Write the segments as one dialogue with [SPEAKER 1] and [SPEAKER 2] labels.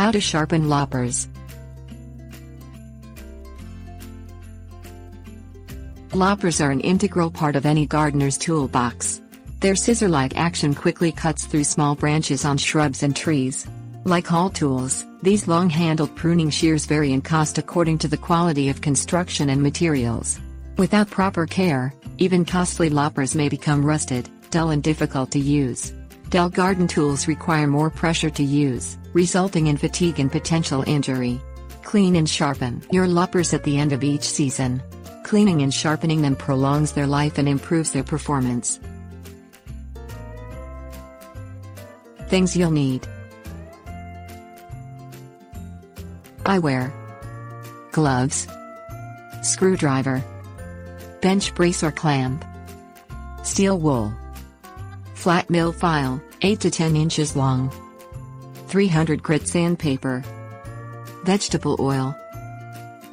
[SPEAKER 1] How to sharpen loppers. Loppers are an integral part of any gardener's toolbox. Their scissor-like action quickly cuts through small branches on shrubs and trees. Like all tools, these long-handled pruning shears vary in cost according to the quality of construction and materials. Without proper care, even costly loppers may become rusted, dull and difficult to use. Dull garden tools require more pressure to use, resulting in fatigue and potential injury. Clean and sharpen your loppers at the end of each season. Cleaning and sharpening them prolongs their life and improves their performance. Things you'll need: eyewear, gloves, screwdriver, bench brace or clamp, steel wool, flat mill file, 8 to 10 inches long, 300 grit sandpaper, vegetable oil,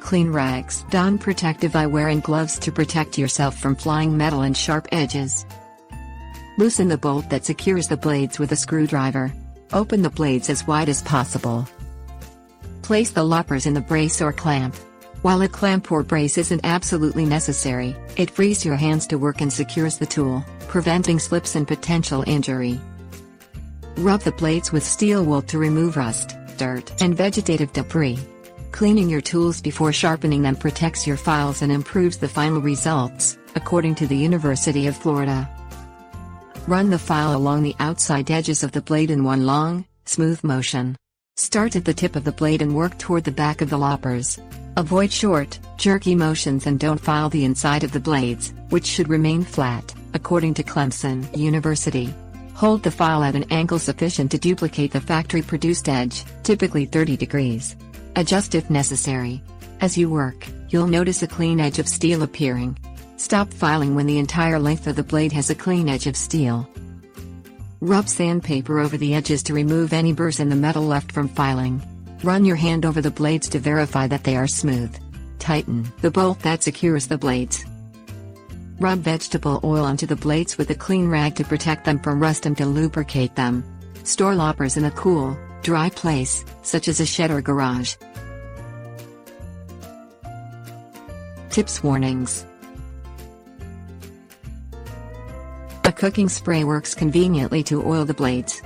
[SPEAKER 1] clean rags. Don protective eyewear and gloves to protect yourself from flying metal and sharp edges. Loosen the bolt that secures the blades with a screwdriver. Open the blades as wide as possible. Place the loppers in the brace or clamp. While a clamp or brace isn't absolutely necessary, it frees your hands to work and secures the tool, preventing slips and potential injury. Rub the blades with steel wool to remove rust, dirt, and vegetative debris. Cleaning your tools before sharpening them protects your files and improves the final results, according to the University of Florida. Run the file along the outside edges of the blade in one long, smooth motion. Start at the tip of the blade and work toward the back of the loppers. Avoid short, jerky motions and don't file the inside of the blades, which should remain flat, according to Clemson University. Hold the file at an angle sufficient to duplicate the factory-produced edge, typically 30 degrees. Adjust if necessary. As you work, you'll notice a clean edge of steel appearing. Stop filing when the entire length of the blade has a clean edge of steel. Rub sandpaper over the edges to remove any burrs in the metal left from filing. Run your hand over the blades to verify that they are smooth. Tighten the bolt that secures the blades. Rub vegetable oil onto the blades with a clean rag to protect them from rust and to lubricate them. Store loppers in a cool, dry place, such as a shed or garage. Tips. Warnings. A cooking spray works conveniently to oil the blades.